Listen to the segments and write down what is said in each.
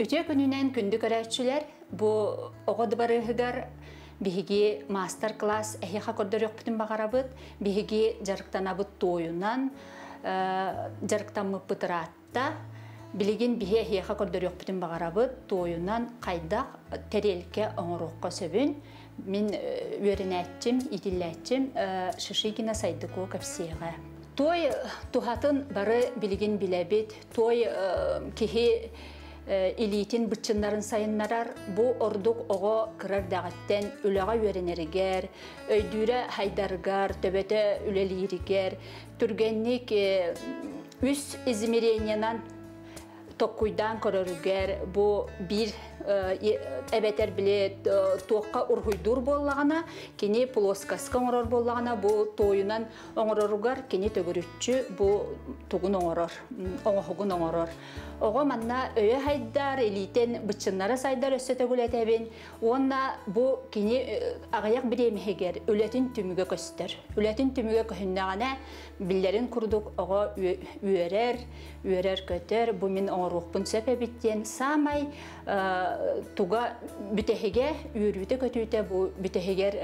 Öte gününden kündü görəççülər bu oğud barıhıgar bihigi master class ehiha koddor yok bütün bagarabıt bihigi jarıktanabıt toyundan jarıktanmı pıtıratta biligin bihi ehiha koddor yok bütün bagarabıt toyundan kayda terelke oңорokka söbün min öğrenetçim idilletçim şişigine saydık o kapsiyega toy tuhatın barı biligin bilebit toy kihi elitin bıçınların sayınlarar bu orduk oğa kırar dağıtten ülağa öğreneriger, öydüre haydargar, töbete üleliriger, türgenlik üst izmireniyanan tokkuydan kororüger, bu bir ebeter bile toqqa urhuydur bollağına, kini ploskaska oңoror bollağına, bu toyunan oңororugar, kini tögürütçü, bu tugun oңoror, oңohugun oңoror. Oğa manna öye haydar, eliten bıçınlara saydar össe tögületebin, onna bu kini ağayak bir emeheger, ületin tümüge köster. Ületin tümüge köhünnağına billerin kurduk, oğa üerer köter, bu min oңoruqpun sepebitten samay, tuga bütehege yürüte kötüte bu büteheger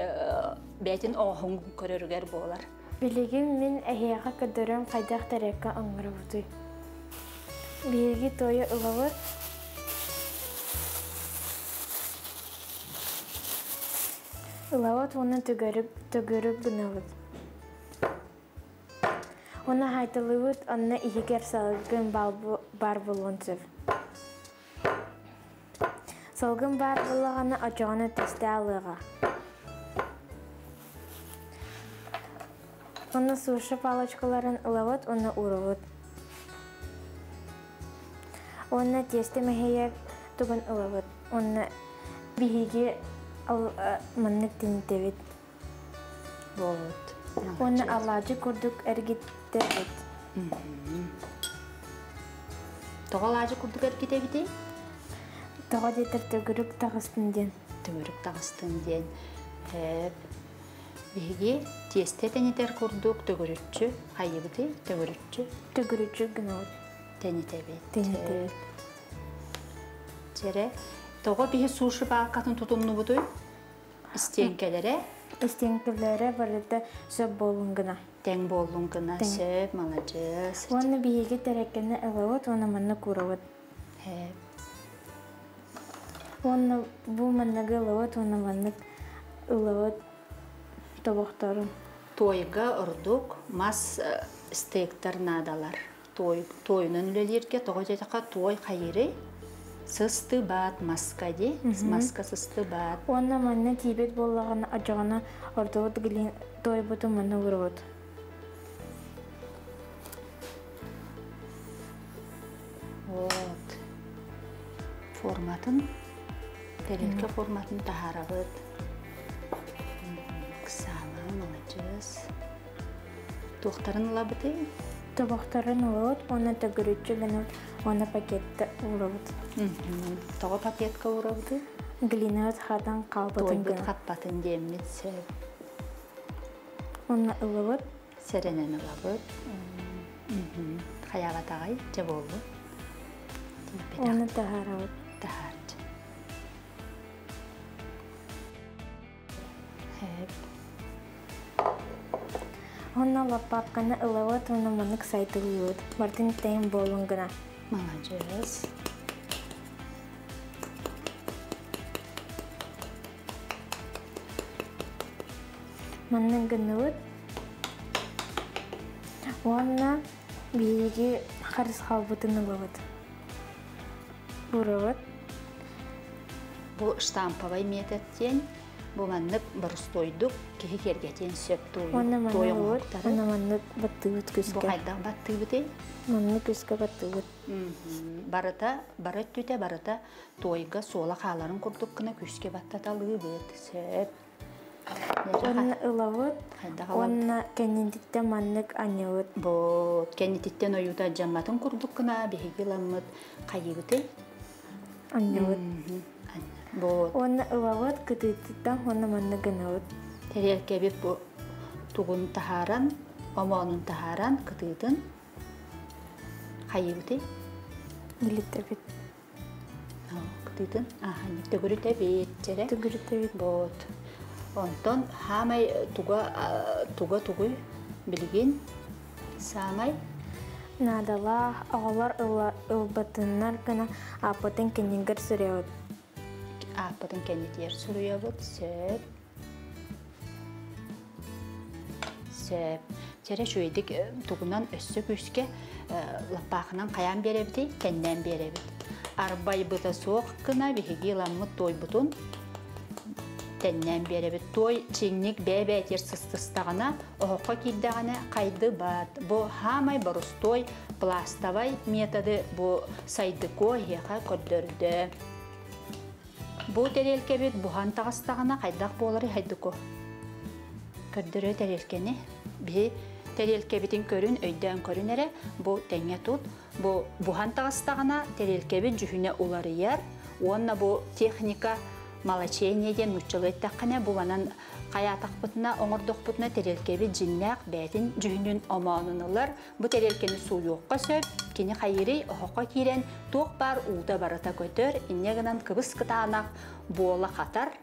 betin oğun körürger bolar. Biligin min ehiyaga kadırım kaydak terekka oңorudu. Bilgi toyu ılavır. Ilavat onu tögörüp gınavıd. Onu haytalıvıd, onu ihiger salgın bar buluncuv. Salgın bar bulağını acağını teste alığa. Onu suşu palaçkaların ılavıd, onu uğravıd. Onu teste meheyek tugun ılavıd. Onu bihigi manlık dinitevit. Onu Allah'cı kurduk ergitevit. Toğalacı kurduk ergitevit? Toğa detir tögürük tağıstın den. Tögürük tağıstın den. Bihigi teste teniter kurduk tögürükçü. Hayıbıdı tögürükçü. Tögürükçü gınavıd. Tenitevit. Cere. Toğa bihi suşu bağakatın tutumlu budu. İsteyenkelere. İsteyenkelere barıda söp bolunguna. Ten bolunguna söp malacağız. Onu bihigi terekkene ılavıd, onu manna kuravıd. Onu bu mannaga ılavıd, onu manna ılavıd tabaktarın. Toyga orduk mas stektar nadalar. Toyunun ülelirke toğa jataka toy hayırı. Sısты bat maska di, maska sısты bat. Onu manna tibet bollağına acağına ortavıd gilin toy budu manna uravıd. Вот. Formatın, terelke formatını taharabıd. Kısama alacağız. Tohtarın labıdı? Tabaktarın uravıd, onu tögürütçü gınavıd, onu pakette uravıd. Toğa paketka uravıdı? Glinavıd hatan kalbatın gına. Toybut katbatın demmet sep. Onu ılavıd. Serenen ılavıd. Hayavat ağay, cebollu. Onu taharabıd. Taharcı. Hep. Onu lapapkana ılavıd, onu manık saytılıyıd. Martin teyin bolun gına. Malacağız. Manna gınavıd. Onu bilgi karıs halbıtın ılavıd. Uravıd. Bu ştampavay metotten bu manlık barustoyduk ki kergeten söp toyu. Onu manna ılavıd. Onu manna battıvıd küske. Bu kaydan battığı bide? Manna küske battıvıd. Barata toyga sola xaların kurduk kına küske battatalığı bıd söp. Onu ılavıd. Onu kendikte manlık anıvıd. Bu kendikten oyuda cammatın kurduk kına bihigi lamıd kayıbıdı. Anıvıd. Onu ılavıd kıtıtıdan onu manna gınavıd. Terelke bir bu tuğun taharan, omonun taharan kıtıtın kayıbıdı. Militebit. Кытытын, аханник төгүрүтэ бит, жере. Түгүрүтэ бит. Вот. Онтон хамай туга билген самай Надала оголор ылбатыннар гына апытын кеннингер сүрөбүт. апатын кенетер сүрөбүт, сөп. Жере шуйдик тугунан өссө күскө лапахынан каян беребди, кеннен беребит. Арбай быта соқ кына биһиги ламмыт той бутун теннен беребит. Той чиңник бәбәтер сыстыстагана, оһоққа киддагана кайды бат. Бу хамай борустой пластовай методы бу сайдыко яха көддөрдө. Бу терелкебит бухан тагыстагана кайдак болары хайдыко. Көддөрө терелкени би терелкебитин көрүн өйдөн көрүнере бу теңе тут. Бу бухан тагыстагана терелкебит жүхүнө улары яр. Онна бу техника малачениеден уччулеттаккана буланан каятакпытына оңордокпутуна терелкеби жиннак бетин жүхүнүн омонунулар. Бу терелкени суюкка сөп, кини хайырый охокко кирен тук бар улда барата көтөр, иннегенен кыбыс кытаанак буола катар.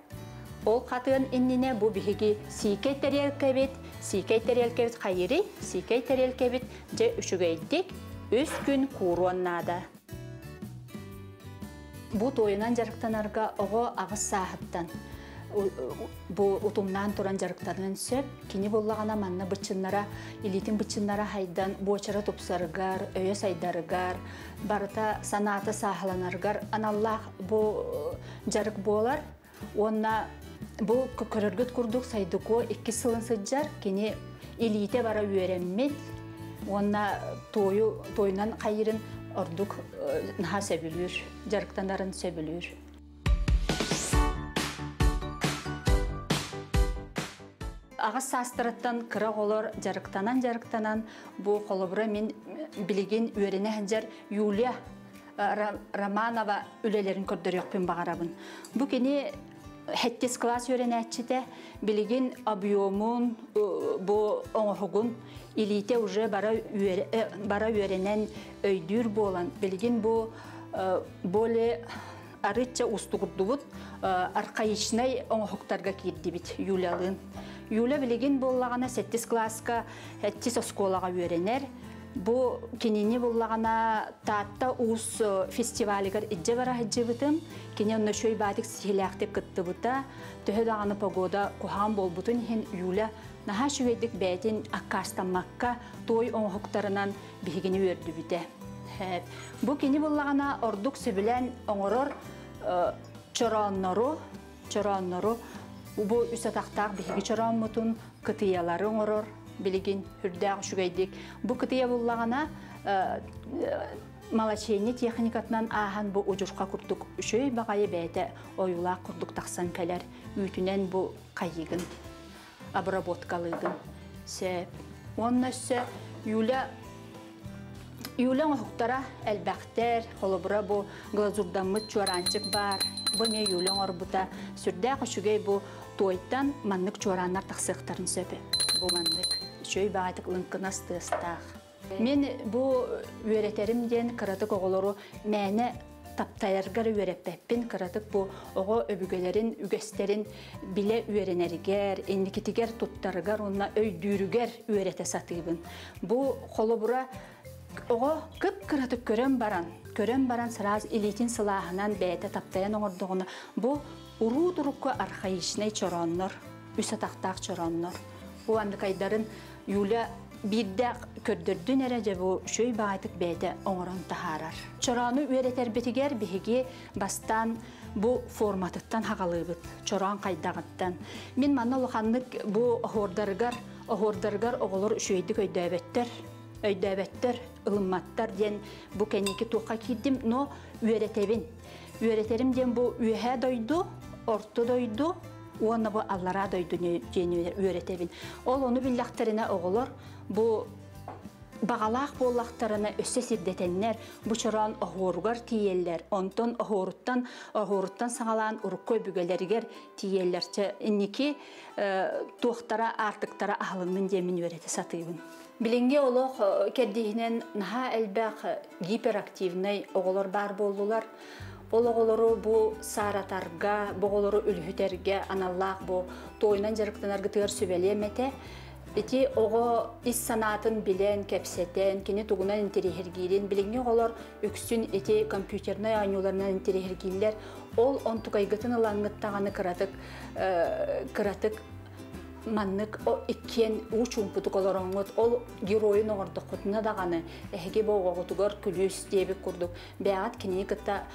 Ол катын иннине бу биһиги сикей терелкебит хайырый, сикей терелкебит же үшүгөйдик 3 күн кууруоннаада. Бу тойунан жарыктанарга ого агыс саахыттан. Бу утумнан туран жарыктарын сөп, кини боллагана манна бычыннара, илитин бычыннара хайдан бочара тупсарыгар, өйө сайдарыгар, барыта санаты саахланаргар, аналлах бу жарык болар. Онна бу көрөргөт курдук сайдыко 2 сылын сыджар, кини илите бара үйөрэммет. Онна тойунан кайырын ордук наха сөбүлүр, жарыктанарын сөбүлүр. Агас састырыттан кыра колор жарыктанан бу колобура мен билеген үйрене ханжар Юлия Романова үлелерин көрдөрөкпүн багарабын. Бу кени 7 класс үйренечите билеген объемун бу оңохугун илите уже бара үйренен өйдүр болан. Билген бу боле арыча устугурдубут аркайычнай оңохуктарга кирдибит Юлялын. Юля билеген боллагана 7 класска 7 осколага үйренер. Бу кинини боллагана таатта уус фестивалигер идже бара хаджыбытым. Кини онна шөй батик сихилактеп кыттыбыта. Төһө даганы погода кухан болбутун хин Юля наха шүгейдик бәтин аккастанмакка той оңохуктарынан бихигини үйөрдүбүте. Бу кини боллагана ордук сөбүлен оңорор чороннору. Бу үсатактак бихиги чоронмутун кытыялары оңорор. Билигин хүрдәг шүгейдик. Бу кытыя боллагана малачейни техникатынан ахан бу ужурка курдук шөй багайы бәйте оюла курдук таксан кәлер үйтүнен бу кайыгын обработкалыгын. Оннасы Юля оңохуктара әлбәктер, холобура бу глазурданмыт чуаранчык бар. Бу ме Юля орбута сүрдәг шүгей бу тойттан маннык чуараннар таксыктарын сөпе. Бу маннык шөй багайтык лынкынастыстах. Мен бу үйретеримден кыратык оголору мәне таптайаргар үйреппеппин кыратык бу ого өбүгелерин, үгестерин биле үйренеригер, энникитигер туттарыгар, онна өйдүүрүгер үйрете сатыйбын. Бу холобура ого кып кыратык көрөн баран сыраз илитин сылаахынан бәйте таптаян оңордугуну бу уруу турукка архаичнай чороннор, үсатактак чороннор. Бу андыкайдарын Юля бирде көрдөрдүн эреже бу шөй багайтык бәйте оңорон тахарар. Чорону үйретер бетигер биһиги бастан бу форматыттан хагалыбыт, чорон кайдагыттан. Мен манна улаханнык бу охордаргар оголор шөйдүк өйдөбөттөр, ылымматтар ден бу кенеки тука кирдим, но үйретерим ден бу үйе дойду, орто дойду, уонна бу аллара дойду дени үйретебин. Ол ону биллахтарына оголор бу багалаах боллактарына өссө сирдетеннер, бу чорон охоругар тиеллер, онтон охоруттан саңалаан уруккой бүгелеригер тиеллерче инники туохтара артыктара ахылынын демин үйрете сатыйбын. Билинге олох кердихинен наха элбэх гиперактивный оголор бар болдулар. Ологолору бу саратарга, боголору үлүтерге аналлах бу тойнан жарыктанарга тыгар сөбелемете. Ити ого ис санатын билен кепсетен, кини тугунан интерехергилен билинге олар өксүн ити компьютерный айнуларынан интерехергиллер. Ол онтукайгытын ылаңыттаганы кыратык маннык о иккен учумпутук олороңот ол геройын оңордокутуна даганы эхеге богогутугар күлүс дебик курдук. Беат кини кытта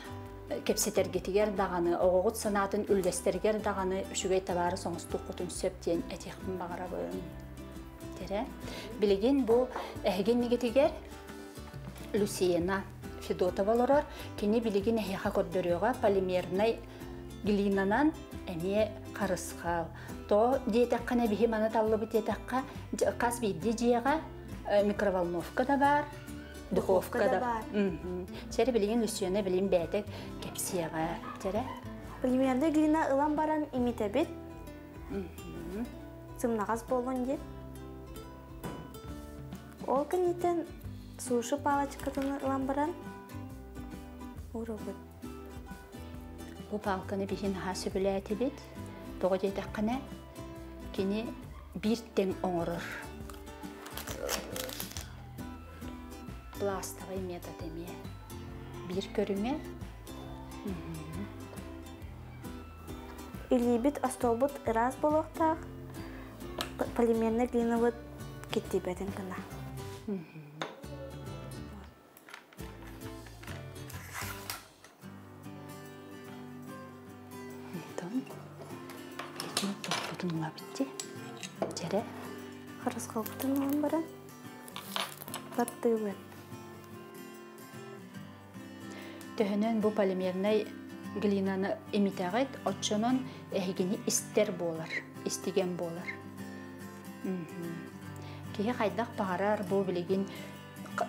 кепсетергетигер даганы, огогут санатын үлдестергер даганы үшүгей табары соңустук кутун сөптен этехпин багарабын. Билеген бу эхеген негетигер Люсиена Федотова лорор, кини билеген эхеха көрдөрөга полимерный глинанан эме карысқал. То диетаккана бихи мана таллы бит диетакка кас бидди жиега микроволновка да бар, духовка да бар. Сери билеген Люсиена билин бәтек кепсияга, тере. Полимерный глина ылан баран имитебит. Сымнагаз болон деп. Ол кенитен суши палочкатын ылан баран уробут. Бу палканы бихин хасы билети бит. Тога жетаккана кини бир тең оңорор. Пластовый метод эме. Бир көрүңө. Илибит астолбут раз болохтак. Полимерный глинавыт кетти бетен кына. Bununla bitti. Tere. Харас қалыптан оған баран. Баттыйлы. Төхінен бұл полимерный глинаны емитағайд, отчонын әйгені істер болар, істеген болар. Кейі қайдақ бағарар бұл білеген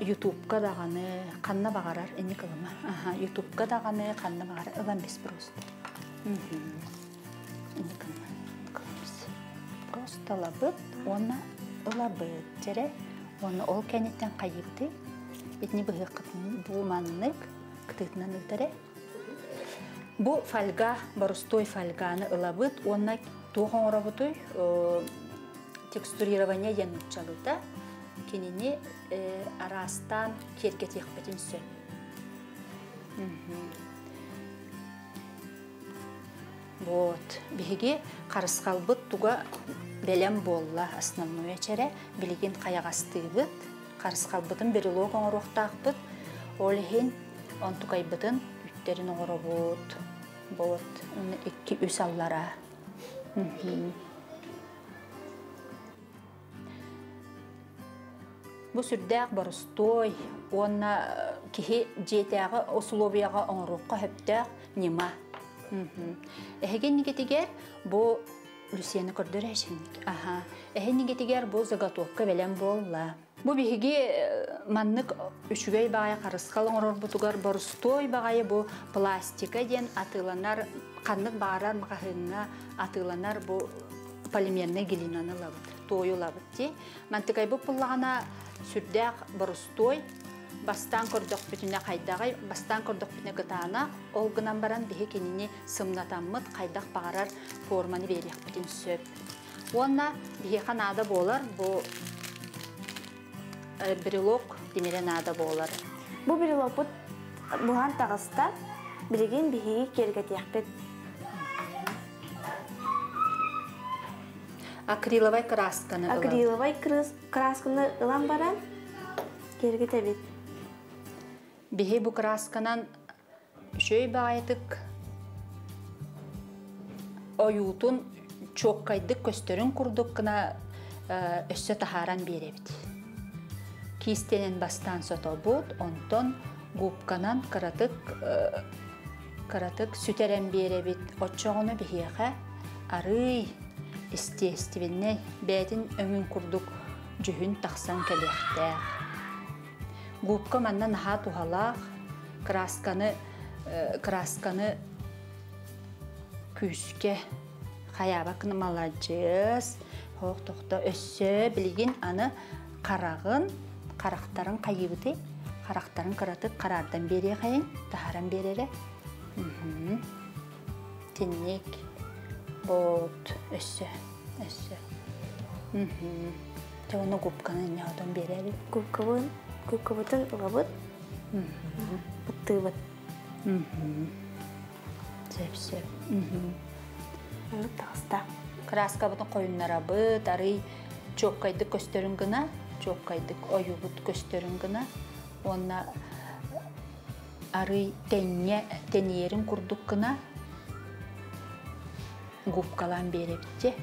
YouTube-ка дағаны, қанна бағарар, әне қылыма. YouTube-ка дағаны, қанна бағарар, ұлан бес просто. Әне қылыма. Просто лабыт, оны лабыт, тере, оны ол кәнеттен қайыпты. Етіне бұғы қытын бұл маннық, қытытынан ұлтары. Бұл фольга, барустой фольганы лабыт, оны туған орабытой текстурирование янучалыда, кеніне арастан керкет еқпетін сөп. Вот, беге қарысқал бұт туға бәлем болла основной әчәрі, білеген қаяғасты бұт, қарысқал бұтын бір лог оңырықтақ бұт, олығын онтуқай бұтын үттерін оңыры бұт, бұт, оны 2-3 аллара. Бұл сүрдәқ барыстой, оны кеге жетәғі условияға оңырыққа хөптәқ нема. Эхеген негетигер бу Люсиена көрдөр әшінік. Эхеген негетигер бу заготовка белем болла. Бу бихиги маннык үшігей бағай қарысқалың орор бұтығар барыстой бағайы бу пластика ден атыланар, қаннық бағарар мақағынына атыланар бу полимерный глинаны лабыт, тойы лабыт. Мантықай бу пұллағана сүрдәқ барыстой, бастан көрдік бүтіне қайдағай, бастан көрдік бүтіне қытағына, ол ғынан баран бейі кеніне сымнатаммыт қайдақ бағарар форманы берек бүтін сөп. Онна бейі қанада болар, бұл брелок демерен ада болар. Бұл брелок бұған тағыста білеген бейі кергет яқпет. Акриловай красканы ылан. Акриловай красканы ылан баран кергет әбет. Бихи бу красканан шөй бағайтык ойутун чок кайдык көстөрүн курдук кына өссө тахаран беребит. Кистенен бастан сотобут, онтон губканан каратык сүтерен беребит. Отчоғыны бихиэхэ арый естественне бәдин өңін курдук жүхін тақсан кәлектәқ. Губка манна наха тухалақ, красканы күске хаябақны маладжыз, хоқ-тоқта өссө білген аны қарақтарын қайыбыты, қарақтарын қаратып қарардан бере қайын, тахаран берері. Tinnik. Bot. Össe. Onu gupkanın yağdan bereri. Gupkabıtın ılabıt. Bıttıbıt. Sep. Onu tağısta. Kraska butun koyunlara bıt, arı çok kaydık gösterin gına, çok kaydık oyu but gösterin gına. Ona arı deneyerin kurduk gına. Gupkalan berebitçe.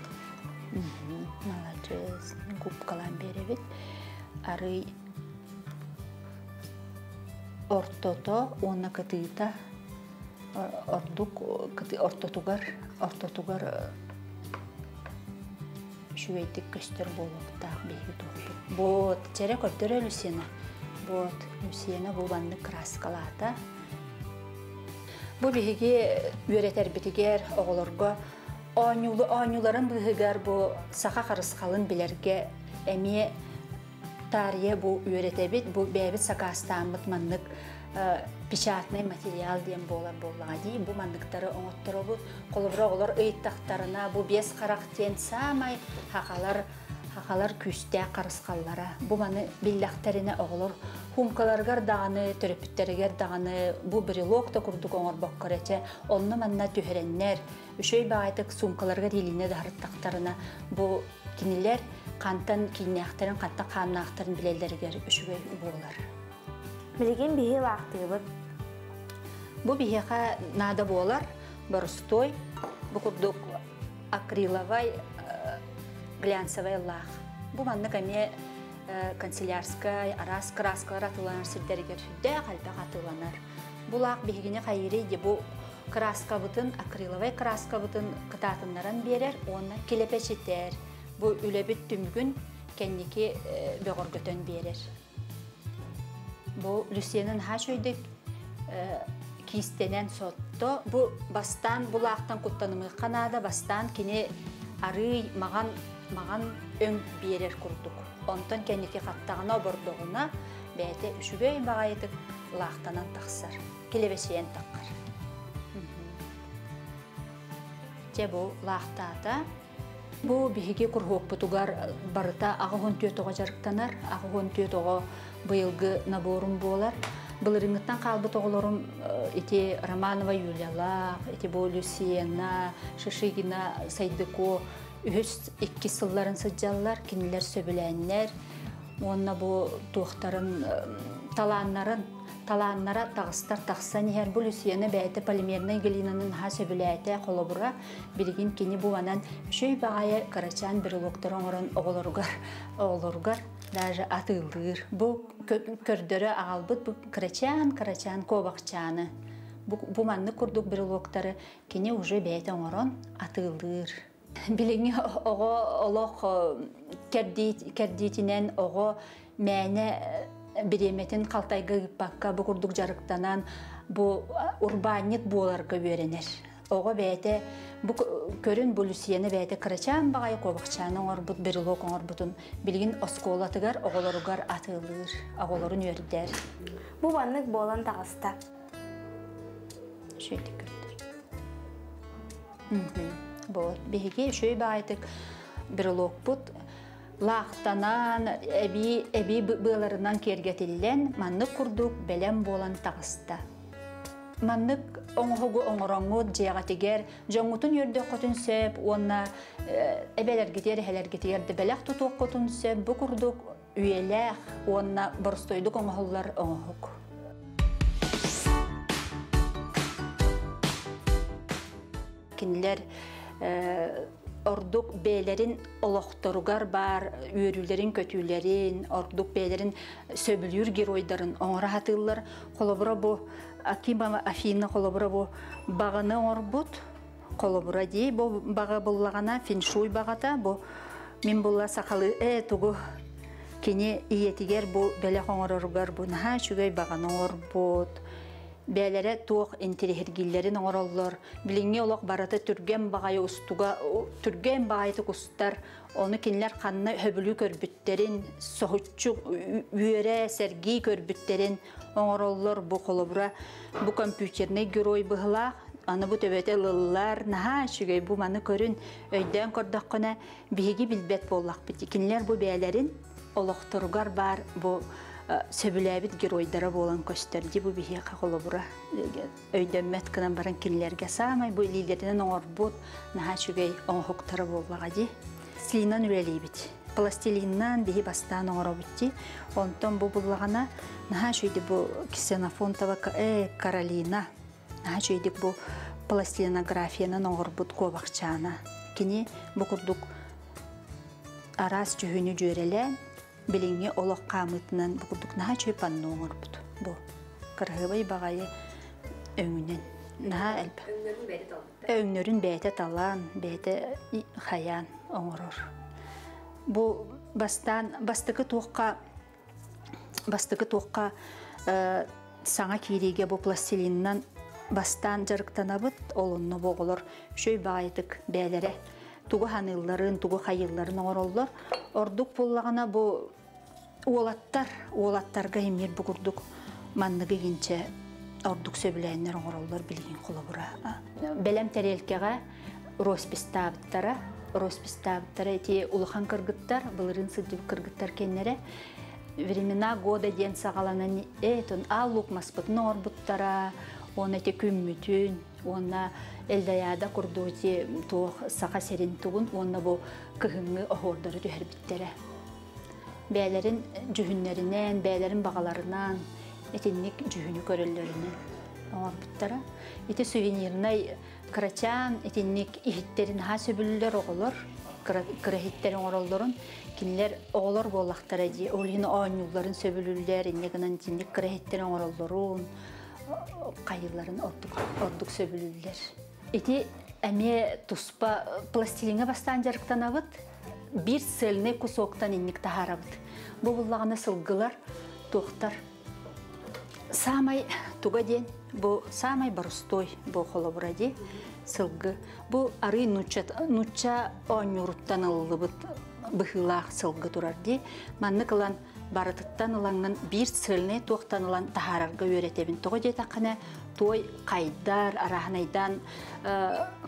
Malacağız. Gupkalan berebit. Arı ortoto, ona katıta orduk, ortotugar şüveydik göster bolukta behi topu. Bot, çere köptere Luciana. Luciana bu bandı kraskalata. Bu bihigi üreter bitiger oğulurga oğunuların bihiger bu sağa karıskalın bilerge emiye tarihe bu üretebit bu bebit sakastamıt manlık pişatnay materyal diyen bolladi bu manlıkları oğutları bu kolubra olur ıyıttaqtarına bu bes karakten samay haqalar küste karıskallara bu manı billaktarına oğulur humkalargar dağını töröpütteriger dağını bu brilok da kurduk oğur bokkareçe onunla manna tüherenler üşöy bağaydık sumkalargar iline dağırttaqtarına bu kiniler kantan kinniyaktarın kantan kannaaktarın bileleriger üşüge boğular. Bilgin bihi laqtıbıt. Bu bihiqa nada boğular, barustoy, bu kurduk akrilovay, glyansovay laq. Bu manna kamiye kanselyarskay, aras kraskalar atılanar sirderiger hüdde qalbaq atılanar. Bu laq bihigine qayri bu kraskabıtın, akrilovay kraskabıtın kıtatınlaran berer, ona kilepeçiter. Bu ülebit tümgün kendiki böğür götön berer. Bu Lucian'ın ha şöydik kistenen sotto. Bu bastan bulaqtan kuttanımı kanada bastan kini arı mağan ön berer kurduk. Ondan kendiki qattağına oborduğuna bəyəte üşügöy bağaydık laqtanan taqsar. Kilebeşeyen taqqar. Ce bu laqtada bu bihigi kurhuk butugar barıta ağın tüyötoğa jarıktanar. Ağın tüyötoğa bıyılgı naborum bolar. Bılırıngıttan kalbıt oğulurum iti Romanova Yulyala, iti bu Luciana, Şişigina, Saydıko, ühüs iki sılların sıcallar, kiniler söbülenler. Onna bu tuğtarın, talanlara tağıstar taqsan her bu Luciana bəyəte polimerna gelinanın ha söbüləte kolobura bilgin kini bu vanan şöy bağaya karaçan bir loktorun oğulurgar даже atılır. Bu kördörü ağalbıt bu karaçan kobaqçanı. Bu manlı kurduk bir loktarı kini uje bəyəte oğuron atılır. Bilgin oğu oloq kerditinen oğu məne biremetin kaltayga gıppakka bu kurduk jarıktanan bu urbanit boğularga öğrenir. Oğa bəyəte bu körün bu Luciana bəyəte kıraçan bağaya kobaqçanın orbut berilok orbutun bilgin oskolatıgar oğularugar atılır, oğularun öğreder. Bu banlık boğulan tağısta. Şöyle gördür. Bu bihigi şöyle bağaydık berilok but. Laqtanan, ebi bığlarından kergetililen manlık kurduk belem boğulan tağısta. Manlık oğuğu oğurangu ceyagatiger, jonğutun yörde qotun söp, onna ebeler gitiyer, heler gitiyer de belak tutuq qotun söp, bu kurduk üyelek, onna borstoyduk oğuğullar oğuğuk. Kiniler orduk beylerin oloqtorugar bar, üyürülerin kötülerin, orduk beylerin söbülür geroyların oğra hatırlar. Kolobura bu, Akima Afina kolobura bu bağını orbut, kolobura diye bu bağı bullağına finşuy bağata bu min bulla sakalı tuğu kini iyetiger bu bele oğrarugar bu naha şugay bağını orbut. бәләре туох интерехергиллерин оңороллор. Билинге олох барата түрген багайы устуга, түрген багайты кустар, оны кинлер ханна хөбүлү көрбүттерин, сохуччу үйөрэ серги көрбүттерин оңороллор бу холобура, бу компьютерный герой быгылаах, аны бу төбөтө лыллар, наха шүгөй бу маны көрүн өйдөн кордоккона биһиги билбет боллак бит. Кинлер бу бәләрин олохторугар бар бу сөбүләбит геройдары болан көстөрди бу биһи холобура өйдөнмөт кынан баран кинлерге самай бу лидеринен оңорбут наха шүгөй оңохуктары боллага ди. Слинан үрелейбит. Пластилиннан биһи бастаан оңоробутти. Онтон бу буллагана наха шүйди бу Ксенофонтова Каролина. Наха шүйдик бу пластилинографиянан оңорбут кобакчаана. Кини бу курдук арас жүһүнү жөрелен билинге олох камытынан бу курдук наха чөй панну оңорбут. Бу кыргыбай багайы өңүнен. Наха өңнөрүн бәйте талан, бәйте хаян оңорор. Бу бастыкы туокка саңа кириге бу пластилиннан бастан жарыктанабыт олонно боголор шөй багайтык бәлере тугу ханылларын, тугу хайылларын оңороллор. Ордук боллагана бу уолаттарга эмир бу курдук манныгы кинче ордук сөбүләйнер оңороллор билген холобура. Белем терелкеге роспистабыттара эти улахан кыргыттар, былырын сыдып кыргыттар кеннере времена года ден сагаланан алук маспытын орбуттара, он эти күммүтүн, онна элдаяда курдути туох сака серин тугун, онна бу кыһыңы охордары түһәрбиттере. Бәләрин жүһүннәринен, бәләрин багаларынан, этинник жүһүнү көрөллөрүнөн орбуттара. Эти сувенирнай крачан, этинник ихиттерин ха сөбүллөр оголор, крахиттерин ороллорун, кинлер оголор боллактара ди, олин оонюлларын сөбүлүллөр, иннегенен тинник крахиттерин ороллорун, кайылларын ордук сөбүлүллөр. Эти эме туспа пластилинге бастан жарыктанабыт, бир сылны кусоктан инник тахарабыт. Бу буллагана сылгылар, тохтар. Самай туга ден, бу самай барустой бу холобуради сылгы. Бу ары нуча оонюруттан ыллыбыт быхылаах сылгы турарди. Манны кылан барытыттан ыланган бир сылны тохтан ылан тахарарга өретебин. Тога жетакана той кайдар, араханайдан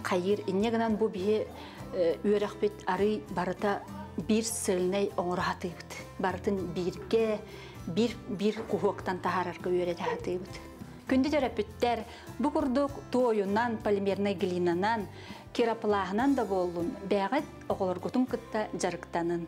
кайыр иннегенен бу бие үйрәхбет ары барыта бир сылнай оңырахатыйбыт. Барытын бирге, бир кухоктан тахарарга үйрәтәхатыйбыт. Күнді терапевттер бу курдук тойунан, полимерный глинанан, кераплахынан да болун, бәгәт оғылыргутун кытта жарыктанын.